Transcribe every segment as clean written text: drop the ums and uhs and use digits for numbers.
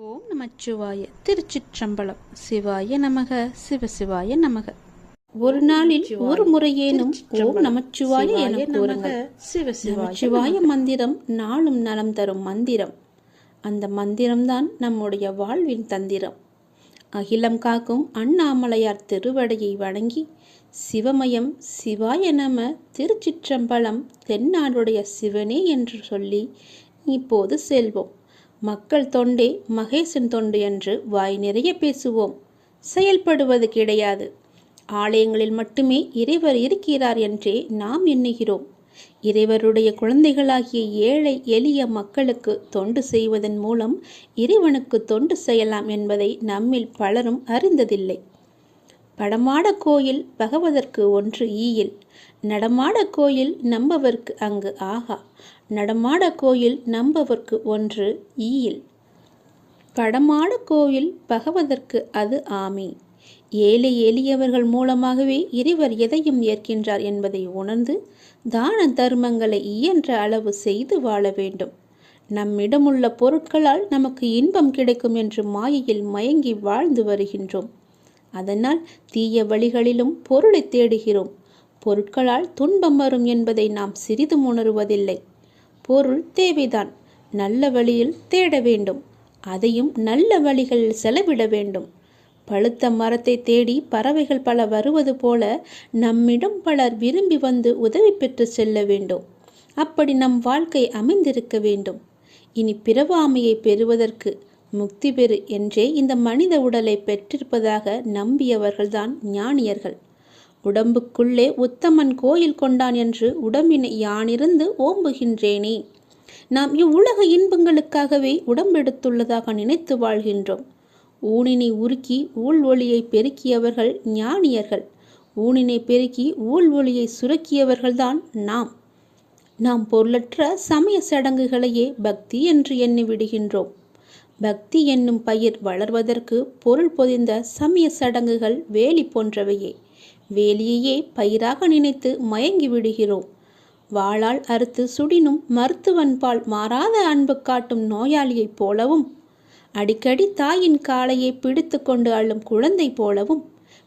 ஓம் நமச்சிவாய. திருச்சிற்றம்பலம். சிவாய நமக. சிவசிவாய நமக. ஒரு நாளில் ஒரு முறையேனும் ஓம் நமச்சிவாய என கூறுங்கள். நமச்சிவாய மந்திரம் நாளும் நலம் தரும் மந்திரம். அந்த மந்திரம்தான் நம்முடைய வாழ்வின் தந்திரம். அகிலம் காக்கும் அண்ணாமலையார் திருவடியை வணங்கி சிவமயம் சிவாய நம திருச்சிற்றம்பலம் தென்னாடுடைய சிவனே என்று சொல்லி இப்போது செல்வோம். மக்கள் தொண்டே மகேசன் தொண்டு என்று வாய் நிறைய பேசுவோம், செயல்படுவது கிடையாது. ஆலயங்களில் மட்டுமே இறைவர் இருக்கிறார் என்றே நாம் எண்ணுகிறோம். இறைவருடைய குழந்தைகளாகிய ஏழை எளிய மக்களுக்கு தொண்டு செய்வதன் மூலம் இறைவனுக்கு தொண்டு செய்யலாம் என்பதை நம்மில் பலரும் அறிந்ததில்லை. படமாட கோயில் பகவதற்கு ஒன்று ஈயில், நடமாட கோயில் நம்பவர்க்கு அங்கு ஆகா. நடமாட கோயில் நம்பவர்க்கு ஒன்று ஈயில், படமாட கோயில் பகவதற்கு அது ஆமே. ஏழை எளியவர்கள் மூலமாகவே இறைவர் எதையும் ஏற்கின்றார் என்பதை உணர்ந்து தான தர்மங்களை இயன்ற அளவு செய்து வாழ வேண்டும். நம்மிடமுள்ள பொருட்களால் நமக்கு இன்பம் கிடைக்கும் என்று மாயையில் மயங்கி வாழ்ந்து வருகின்றோம். அதனால் தீய வழிகளிலும் பொருளை தேடுகிறோம். பொருட்களால் துன்பம் வரும் என்பதை நாம் சிறிதும் உணருவதில்லை. பொருள் தேவைதான், நல்ல வழியில் தேட வேண்டும். அதையும் நல்ல வழிகளில் செலவிட வேண்டும். பழுத்த மரத்தை தேடி பறவைகள் பல வருவது போல நம்மிடம் பலர் விரும்பி வந்து உதவி பெற்று செல்ல வேண்டும். அப்படி நம் வாழ்க்கை அமைந்திருக்க வேண்டும். இனி பிறவாமையை பெறுவதற்கு முக்தி பெறு என்றே இந்த மனித உடலை பெற்றிருப்பதாக நம்பியவர்கள்தான் ஞானியர்கள். உடம்புக்குள்ளே உத்தமன் கோயில் கொண்டான் என்று உடம்பினை யானிருந்து ஓம்புகின்றேனே. நாம் இவ்வுலக இன்பங்களுக்காகவே உடம்பெடுத்துள்ளதாக நினைத்து வாழ்கின்றோம். ஊனினை உருக்கி ஊழ் ஒளியை பெருக்கியவர்கள் ஞானியர்கள். ஊனினை பெருக்கி ஊழ் ஒளியை சுருக்கியவர்கள்தான் நாம். நாம் பொருளற்ற சமய சடங்குகளையே பக்தி என்று எண்ணி விடுகின்றோம். பக்தி என்னும் பயிர் வளர்வதற்கு பொருள் பொதிந்த சமய சடங்குகள் வேலி போன்றவையே. வேலியையே பயிராக நினைத்து மயங்கி விடுகிறோம். வாளால் அறுத்து சுடினும் மருத்துவன்பால் மாறாத அன்பு காட்டும் நோயாளியைப் போலவும், அடிக்கடி தாயின் காலையை பிடித்து கொண்டு அள்ளும் குழந்தை போலவும்,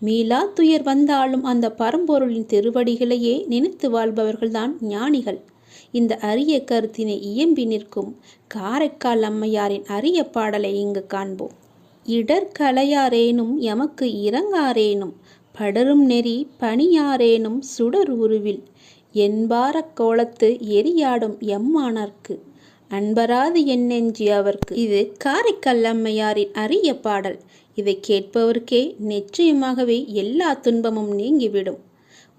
மீளா துயர் வந்தாலும் அந்த பரம்பொருளின் திருவடிகளையே நினைத்து வாழ்பவர்கள்தான் ஞானிகள். இந்த அரிய கருத்தினை இயம்பி நிற்கும் காரைக்கால் அம்மையாரின் அரிய பாடலை இங்கு காண்போம். இடர்கலையாரேனும் எமக்கு இறங்காரேனும் படரும் நெறி பணியாரேனும் சுடர் உருவில் என்பார கோலத்து எரியாடும் எம்மானர்க்கு அன்பராது என்னெஞ்சி அவர்க்கு. இது காரைக்கால் அம்மையாரின் அரிய பாடல். இதை கேட்பவருக்கே நிச்சயமாகவே எல்லா துன்பமும் நீங்கிவிடும்.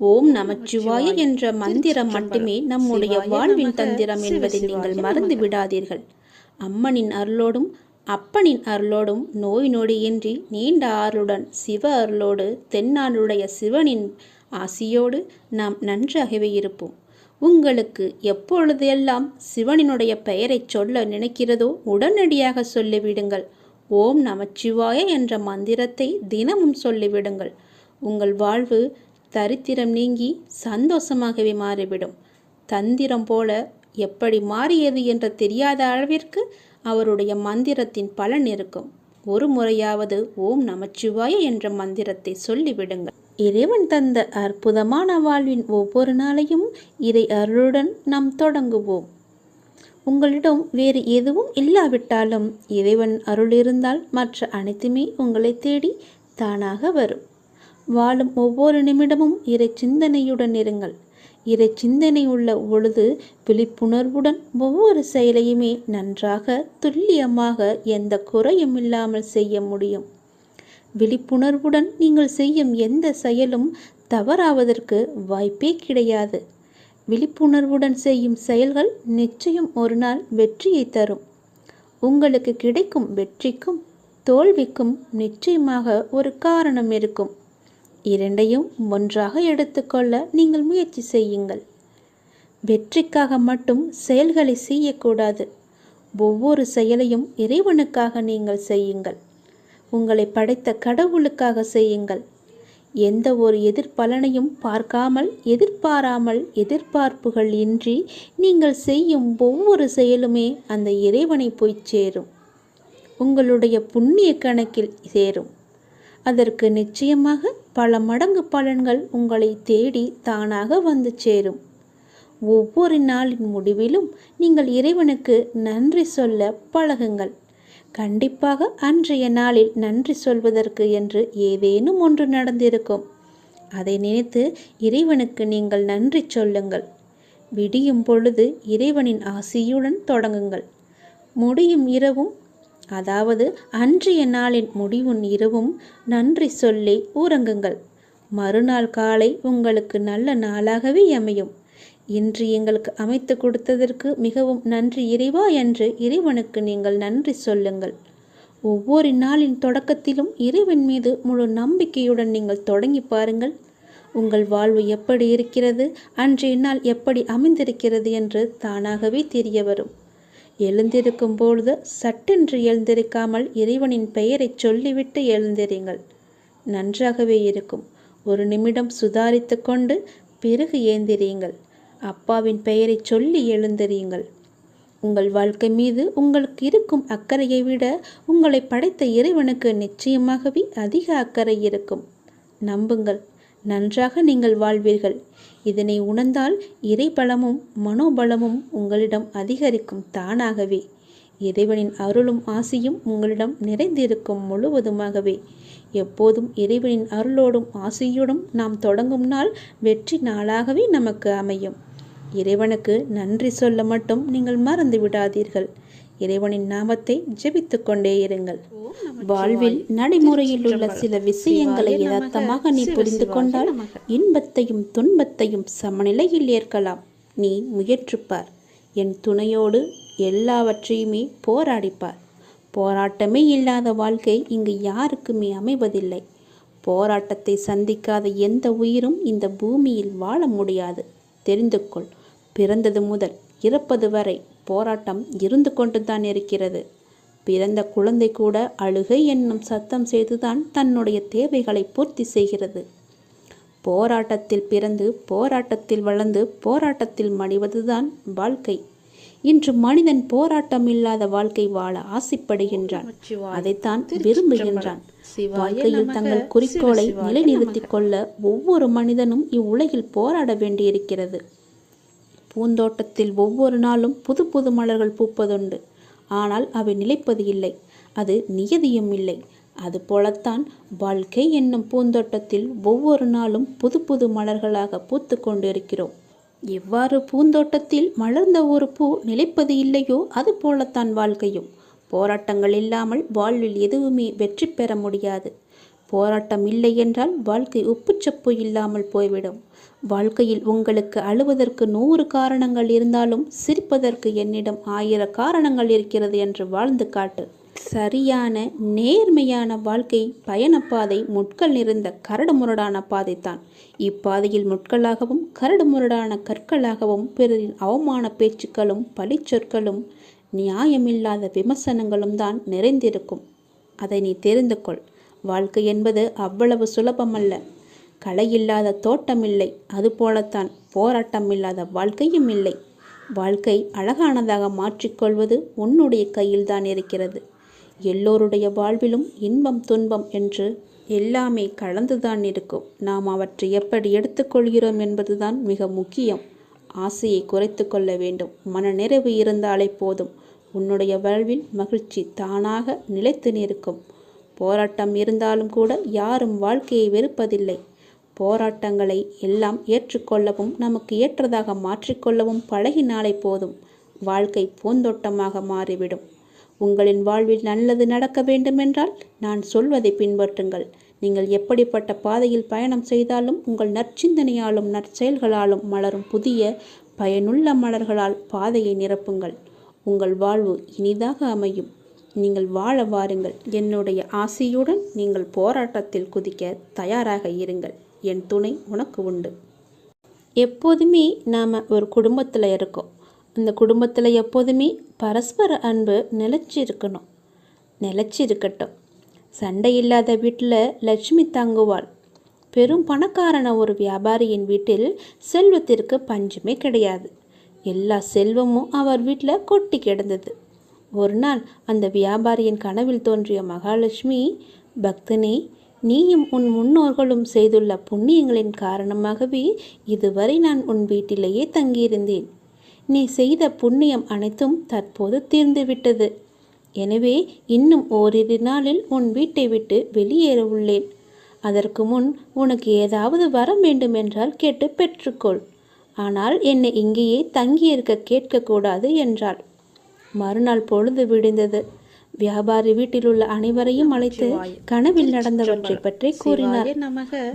ஓம் நமச்சிவாய என்ற மந்திரம் மட்டுமே நம்முடைய வாழ்வின் தந்திரம் என்பதை நீங்கள் மறந்து விடாதீர்கள். அம்மனின் அருளோடும் அப்பனின் அருளோடும் நோய் நொடியின்றி நீண்ட ஆறுடன் சிவ அருளோடு தென்னாடுடைய சிவனின் ஆசியோடு நாம் நன்றாகவே இருப்போம். உங்களுக்கு எப்பொழுது எல்லாம் சிவனினுடைய பெயரை சொல்ல நினைக்கிறதோ உடனடியாக சொல்லிவிடுங்கள். ஓம் நமச்சிவாய என்ற மந்திரத்தை தினமும் சொல்லிவிடுங்கள். உங்கள் வாழ்வு தரித்திரம் நீங்கி சந்தோஷமாகவே மாறிவிடும். தந்திரம் போல எப்படி மாறியது என்று தெரியாத அளவிற்கு அவருடைய மந்திரத்தின் பலன் இருக்கும். ஒரு முறையாவது ஓம் நமச்சிவாய என்ற மந்திரத்தை சொல்லிவிடுங்கள். இறைவன் தந்த அற்புதமான வாழ்வின் ஒவ்வொரு நாளையும் இறை அருளுடன் நாம் தொடங்குவோம். உங்களிடம் வேறு எதுவும் இல்லாவிட்டாலும் இறைவன் அருள் இருந்தால் மற்ற அனைத்துமே உங்களை தேடி தானாக வரும். வாழும் ஒவ்வொரு நிமிடமும் இறை சிந்தனையுடன் இருங்கள். இறை சிந்தனை உள்ள பொழுது விழிப்புணர்வுடன் ஒவ்வொரு செயலையுமே நன்றாக துல்லியமாக எந்த குறையும் இல்லாமல் செய்ய முடியும். விழிப்புணர்வுடன் நீங்கள் செய்யும் எந்த செயலும் தவறாவதற்கு வாய்ப்பே கிடையாது. விழிப்புணர்வுடன் செய்யும் செயல்கள் நிச்சயம் ஒரு நாள் வெற்றியை தரும். உங்களுக்கு கிடைக்கும் வெற்றிக்கும் தோல்விக்கும் நிச்சயமாக ஒரு காரணம் இருக்கும். இரண்டையும் ஒன்றாக எடுத்துக்கொள்ள நீங்கள் முயற்சி செய்யுங்கள். வெற்றிக்காக மட்டும் செயல்களை செய்யக்கூடாது. ஒவ்வொரு செயலையும் இறைவனுக்காக நீங்கள் செய்யுங்கள். உங்களை படைத்த கடவுளுக்காக செய்யுங்கள். எந்த ஒரு எதிர்பலனையும் பார்க்காமல் எதிர்பாராமல் எதிர்பார்ப்புகள் இன்றி நீங்கள் செய்யும் ஒவ்வொரு செயலுமே அந்த இறைவனை போய் சேரும். உங்களுடைய புண்ணிய கணக்கில் சேரும். அதற்கு நிச்சயமாக பல மடங்கு பலன்கள் உங்களை தேடி தானாக வந்து சேரும். ஒவ்வொரு நாளின் முடிவிலும் நீங்கள் இறைவனுக்கு நன்றி சொல்ல பழகுங்கள். கண்டிப்பாக அன்றைய நாளில் நன்றி சொல்வதற்கு என்று ஏதேனும் ஒன்று நடந்திருக்கும். அதை நினைத்து இறைவனுக்கு நீங்கள் நன்றி சொல்லுங்கள். விடியும் பொழுது இறைவனின் ஆசியுடன் தொடங்குங்கள். முடியும் இரவும், அதாவது அன்றைய நாளின் முடிவும் இரவும் நன்றி சொல்லி உறங்குங்கள். மறுநாள் காலை உங்களுக்கு நல்ல நாளாகவே அமையும். இன்று எங்களுக்கு அமைத்து கொடுத்ததற்கு மிகவும் நன்றி இறைவா என்று இறைவனுக்கு நீங்கள் நன்றி சொல்லுங்கள். ஒவ்வொரு நாளின் தொடக்கத்திலும் இறைவன் மீது முழு நம்பிக்கையுடன் நீங்கள் தொடங்கி பாருங்கள். உங்கள் வாழ்வு எப்படி இருக்கிறது, அன்றைய நாள் எப்படி அமைந்திருக்கிறது என்று தானாகவே தெரிய வரும். எழுந்திருக்கும் பொழுது சட்டென்று எழுந்திருக்காமல் இறைவனின் பெயரை சொல்லிவிட்டு எழுந்திருங்கள். நன்றாகவே இருக்கும். ஒரு நிமிடம் சுதாரித்து கொண்டு பிறகு ஏந்திரியுங்கள். அப்பாவின் பெயரை சொல்லி எழுந்திரியுங்கள். உங்கள் வாழ்க்கை மீது உங்களுக்கு இருக்கும் அக்கறையை விட உங்களை படைத்த இறைவனுக்கு நிச்சயமாகவே அதிக அக்கறை இருக்கும். நம்புங்கள், நன்றாக நீங்கள் வாழ்வீர்கள். இதனை உணர்ந்தால் இறைபலமும் மனோபலமும் உங்களிடம் அதிகரிக்கும் தானாகவே. இறைவனின் அருளும் ஆசியும் உங்களிடம் நிறைந்திருக்கும் முழுவதுமாகவே. எப்போதும் இறைவனின் அருளோடும் ஆசியோடும் நாம் தொடங்கும் நாள் வெற்றி நாளாகவே நமக்கு அமையும். இறைவனுக்கு நன்றி சொல்ல மட்டும் நீங்கள் மறந்து விடாதீர்கள். இறைவனின் நாமத்தை ஜெபித்து கொண்டே இருங்கள். வாழ்வில் நடைமுறையில் உள்ள சில விஷயங்களை யதார்த்தமாக நீ புரிந்து கொண்டால் இன்பத்தையும் துன்பத்தையும் சமநிலையில் ஏற்கலாம். நீ முயற்றுப்பார். என் துணையோடு எல்லாவற்றையுமே போராடிப்பார். போராட்டமே இல்லாத வாழ்க்கை இங்கு யாருக்குமே அமைவதில்லை. போராட்டத்தை சந்திக்காத எந்த உயிரும் இந்த பூமியில் வாழ முடியாது. தெரிந்து கொள். பிறந்தது முதல் இறப்பது வரை போராட்டம் இருந்து கொண்டுதான் இருக்கிறது. பிறந்த குழந்தை கூட அழுகை என்னும் சத்தம் செய்துதான் தன்னுடைய தேவைகளை பூர்த்தி செய்கிறது. போராட்டத்தில் பிறந்து போராட்டத்தில் வளர்ந்து போராட்டத்தில் மடிவதுதான் வாழ்க்கை. இன்று மனிதன் போராட்டம் இல்லாத வாழ்க்கை வாழ ஆசைப்படுகின்றான். அதைத்தான் விரும்புகின்றான். வாழ்க்கையில் தங்கள் குறிக்கோளை நிலைநிறுத்திக் கொள்ள ஒவ்வொரு மனிதனும் இவ்வுலகில் போராட வேண்டியிருக்கிறது. பூந்தோட்டத்தில் ஒவ்வொரு நாளும் புது புது மலர்கள் பூப்பதுண்டு. ஆனால் அவை நிலைப்பது இல்லை. அது நியதியும் இல்லை. அதுபோலத்தான் வாழ்க்கை என்னும் பூந்தோட்டத்தில் ஒவ்வொரு நாளும் புது புது மலர்களாக பூத்து கொண்டிருக்கிறோம். எவ்வாறு பூந்தோட்டத்தில் மலர்ந்த ஒரு பூ நிலைப்பது இல்லையோ அது போலத்தான் வாழ்க்கையும். போராட்டங்கள் இல்லாமல் வாழ்வில் எதுவுமே வெற்றி பெற முடியாது. போராட்டம் இல்லை என்றால் வாழ்க்கை உப்புச்சப்பு இல்லாமல் போய்விடும். வாழ்க்கையில் உங்களுக்கு அழுவதற்கு 100 காரணங்கள் இருந்தாலும் சிரிப்பதற்கு என்னிடம் 1000 காரணங்கள் இருக்கிறது என்று வாழ்ந்து காட்டு. சரியான நேர்மையான வாழ்க்கை பயணப்பாதை முட்கள் நிறைந்த கரடுமுரடான பாதைத்தான். இப்பாதையில் முட்களாகவும் கரடுமுரடான கற்களாகவும் பிறரின் அவமான பேச்சுக்களும் பழிச்சொற்களும் நியாயமில்லாத விமர்சனங்களும் தான் நிறைந்திருக்கும். அதை நீ தெரிந்து கொள். வாழ்க்கை என்பது அவ்வளவு சுலபமல்ல. களை இல்லாத தோட்டம் இல்லை. அதுபோலத்தான் போராட்டம் இல்லாத வாழ்க்கையும் இல்லை. வாழ்க்கை அழகானதாக மாற்றிக்கொள்வது உன்னுடைய கையில்தான் இருக்கிறது. எல்லோருடைய வாழ்விலும் இன்பம் துன்பம் என்று எல்லாமே கலந்துதான் இருக்கும். நாம் அவற்றை எப்படி எடுத்துக்கொள்கிறோம் என்பதுதான் மிக முக்கியம். ஆசையை குறைத்து கொள்ள வேண்டும். மன நிறைவு இருந்தாலே போதும். உன்னுடைய வாழ்வில் மகிழ்ச்சி தானாக நிலைத்து நிற்கும். போராட்டம் இருந்தாலும் கூட யாரும் வாழ்க்கையை வெறுப்பதில்லை. போராட்டங்களை எல்லாம் ஏற்றுக்கொள்ளவும் நமக்கு ஏற்றதாக மாற்றிக்கொள்ளவும் பழகினாலே போதும். வாழ்க்கை பூந்தோட்டமாக மாறிவிடும். உங்களின் வாழ்வில் நல்லது நடக்க வேண்டுமென்றால் நான் சொல்வதை பின்பற்றுங்கள். நீங்கள் எப்படிப்பட்ட பாதையில் பயணம் செய்தாலும் உங்கள் நற்சிந்தனையாலும் நற்செயல்களாலும் மலரும் புதிய பயனுள்ள மலர்களால் பாதையை நிரப்புங்கள். உங்கள் வாழ்வு இனிதாக அமையும். நீங்கள் வாழ வாருங்கள். என்னுடைய ஆசையுடன் நீங்கள் போராட்டத்தில் குதிக்க தயாராக இருங்கள். என் துணை உனக்கு உண்டு. எப்போதுமே நாம் ஒரு குடும்பத்தில் இருக்கோம். அந்த குடும்பத்தில் எப்போதுமே பரஸ்பர அன்பு நிலச்சிருக்கட்டும். சண்டை இல்லாத வீட்டில் லட்சுமி தங்குவாள். பெரும் பணக்காரன ஒரு வியாபாரியின் வீட்டில் செல்வத்திற்கு பஞ்சமே கிடையாது. எல்லா செல்வமும் அவர் வீட்டில் கொட்டி கிடந்தது. ஒரு நாள் அந்த வியாபாரியின் கனவில் தோன்றிய மகாலட்சுமி, பக்தனே, நீயும் உன் முன்னோர்களும் செய்துள்ள புண்ணியங்களின் காரணமாகவே இதுவரை நான் உன் வீட்டிலேயே தங்கியிருந்தேன். நீ செய்த புண்ணியம் அனைத்தும் தற்போது தீர்ந்துவிட்டது. எனவே இன்னும் ஓரிரு நாளில் உன் வீட்டை விட்டு வெளியேற உள்ளேன். அதற்கு முன் உனக்கு ஏதாவது வரம் வேண்டுமென்றால் கேட்டு பெற்றுக்கொள். ஆனால் என்னை இங்கேயே தங்கியிருக்க கேட்கக்கூடாது என்றாள். மறுநாள் பொழுது விடிந்தது. வியாபாரி வீட்டில் உள்ள அனைவரையும் அழைத்து கனவில் நடந்தவற்றை பற்றி கூறினார்.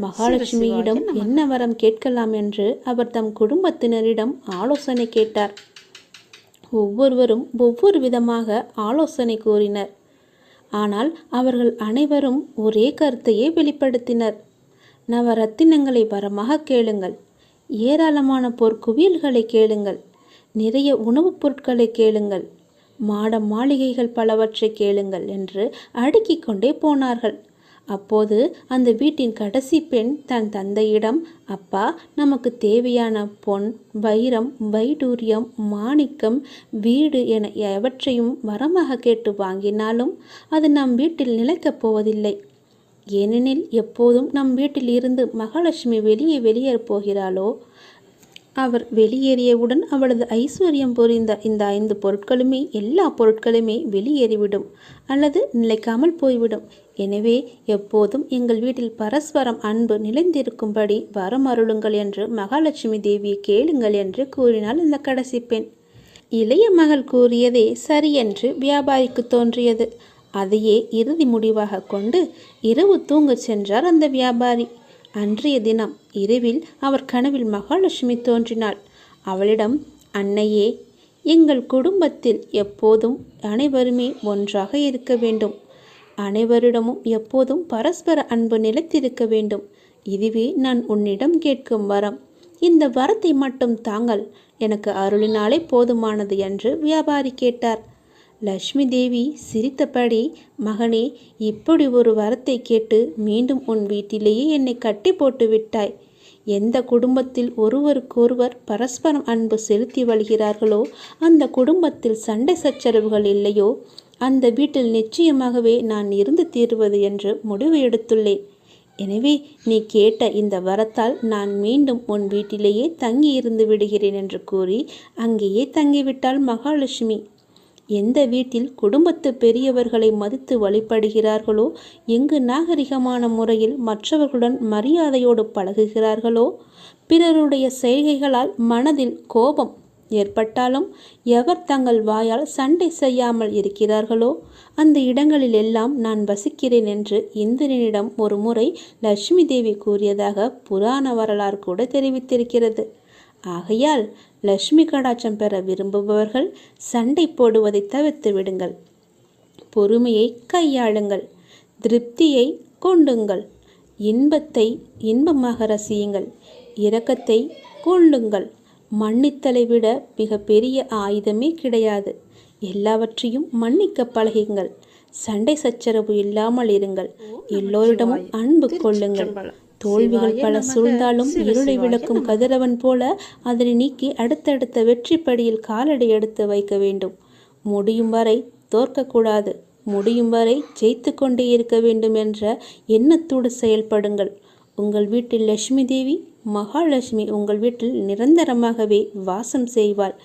மகாலட்சுமியிடம் என்ன வரம் கேட்கலாம் என்று அவர் தம் குடும்பத்தினரிடம் ஆலோசனை கேட்டார். ஒவ்வொருவரும் ஒவ்வொரு விதமாக ஆலோசனை கூறினர். ஆனால் அவர்கள் அனைவரும் ஒரே கருத்தையே வெளிப்படுத்தினர். நவரத்தினங்களை வரமாக கேளுங்கள், ஏராளமான பொற்குவியல்களை கேளுங்கள், நிறைய உணவுப் பொருட்களை கேளுங்கள், மாட மாளிகைகள் பலவற்றை கேளுங்கள் என்று அடுக்கிக் கொண்டே போனார்கள். அப்போது அந்த வீட்டின் கடைசி பெண் தன் தந்தையிடம், அப்பா, நமக்கு தேவையான பொன், வைரம், வைடூரியம், மாணிக்கம், வீடு என எவற்றையும் வரமாக கேட்டு வாங்கினாலும் அது நம் வீட்டில் நிலைக்கப் போவதில்லை. ஏனெனில் எப்போதும் நம் வீட்டில் இருந்து மகாலட்சுமி வெளியேறப் போகிறாளோ, அவர் வெளியேறியவுடன் அவளது ஐஸ்வர்யம் புரிந்த இந்த 5 பொருட்களுமே, எல்லா பொருட்களுமே வெளியேறிவிடும் அல்லது நிலைக்காமல் போய்விடும். எனவே எப்போதும் எங்கள் வீட்டில் பரஸ்பரம் அன்பு நிலைந்திருக்கும்படி வரம் அருளுங்கள் என்று மகாலட்சுமி தேவியை கேளுங்கள் என்று கூறினாள் இந்த கடைசி பெண். இளைய மகள் கூறியதே சரியென்று வியாபாரிக்கு தோன்றியது. அதையே இறுதி முடிவாக கொண்டு இரவு தூங்கச் சென்றார் அந்த வியாபாரி. அன்றைய தினம் இரவில் அவர் கனவில் மகாலட்சுமி தோன்றினாள். அவளிடம், அன்னையே, எங்கள் குடும்பத்தில் எப்போதும் அனைவருமே ஒன்றாக இருக்க வேண்டும். அனைவரிடமும் எப்போதும் பரஸ்பர அன்பு நிலைத்திருக்க வேண்டும். இதுவே நான் உன்னிடம் கேட்கும் வரம். இந்த வரத்தை மட்டும் தாங்கள் எனக்கு அருளினாலே போதுமானது என்று வியாபாரி கேட்டார். லட்சுமி தேவி சிரித்தபடி, மகனே, இப்படி ஒரு வரத்தை கேட்டு மீண்டும் உன் வீட்டிலேயே என்னை கட்டி போட்டு விட்டாய். எந்த குடும்பத்தில் ஒருவருக்கொருவர் பரஸ்பரம் அன்பு செலுத்தி வருகிறார்களோ, அந்த குடும்பத்தில் சண்டை சச்சரவுகள் இல்லையோ, அந்த வீட்டில் நிச்சயமாகவே நான் இருந்து தீருவது என்று முடிவு எடுத்துள்ளேன். எனவே நீ கேட்ட இந்த வரத்தால் நான் மீண்டும் உன் வீட்டிலேயே தங்கி இருந்து விடுகிறேன் என்று கூறி அங்கேயே தங்கிவிட்டாள் மகாலட்சுமி. எந்த வீட்டில் குடும்பத்து பெரியவர்களை மதித்து வழிபடுகிறார்களோ, எங்கு நாகரிகமான முறையில் மற்றவர்களுடன் மரியாதையோடு பழகுகிறார்களோ, பிறருடைய செய்கைகளால் மனதில் கோபம் ஏற்பட்டாலும் எவர் தங்கள் வாயால் சண்டை செய்யாமல் இருக்கிறார்களோ, அந்த இடங்களில் எல்லாம் நான் வசிக்கிறேன் என்று இந்திரனிடம் ஒரு முறை லட்சுமி தேவி கூறியதாக புராண வரலாறு கூட தெரிவித்திருக்கிறது. ஆகையால் லட்சுமி கடாட்சம் பெற விரும்புபவர்கள் சண்டை போடுவதை தவிர்த்து விடுங்கள். பொறுமையை கையாளுங்கள். திருப்தியை கொண்டுங்கள். இன்பத்தை இன்பமாக ரசியுங்கள். இரக்கத்தை கொள்ளுங்கள். மன்னித்தலை விட மிக பெரிய ஆயுதமே கிடையாது. எல்லாவற்றையும் மன்னிக்க பழகுங்கள். சண்டை சச்சரவு இல்லாமல் இருங்கள். எல்லோரிடமும் அன்பு கொள்ளுங்கள். தோல்விகள் பல சூழ்ந்தாலும் இருளை விளக்கும் கதிரவன் போல அதனை நீக்கி அடுத்தடுத்த வெற்றி படியில் காலடி எடுத்து வைக்க வேண்டும். முடியும் வரை தோற்கக்கூடாது. முடியும் வரை ஜெயித்து கொண்டே இருக்க வேண்டும் என்ற எண்ணத்தோடு செயல்படுங்கள். உங்கள் வீட்டில் லட்சுமி தேவி, மகாலட்சுமி உங்கள் வீட்டில் நிரந்தரமாகவே வாசம் செய்வாள்.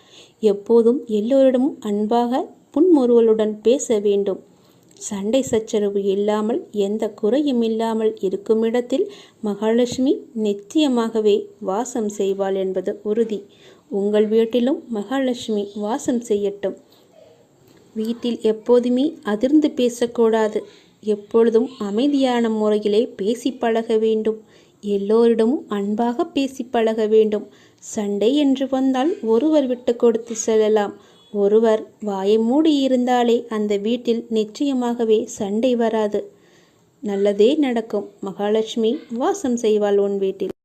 எப்போதும் எல்லோரிடமும் அன்பாக புன்முறுவலுடன் பேச வேண்டும். சண்டை சச்சரவு இல்லாமல் எந்த குறையும் இல்லாமல் இருக்கும் இடத்தில் மகாலட்சுமி நிச்சயமாகவே வாசம் செய்வாள் என்பது உறுதி. உங்கள் வீட்டிலும் மகாலட்சுமி வாசம் செய்யட்டும். வீட்டில் எப்போதுமே அதிர்ந்து பேசக்கூடாது. எப்பொழுதும் அமைதியான முறையிலே பேசி பழக வேண்டும். எல்லோரிடமும் அன்பாக பேசி பழக வேண்டும். சண்டை என்று வந்தால் ஒருவர் விட்டு கொடுத்து செல்லலாம். ஒருவர் வாயை மூடி இருந்தாலே அந்த வீட்டில் நிச்சயமாகவே சண்டை வராது. நல்லதே நடக்கும். மகாலட்சுமி வாசம் செய்வாள் உன் வீட்டில்.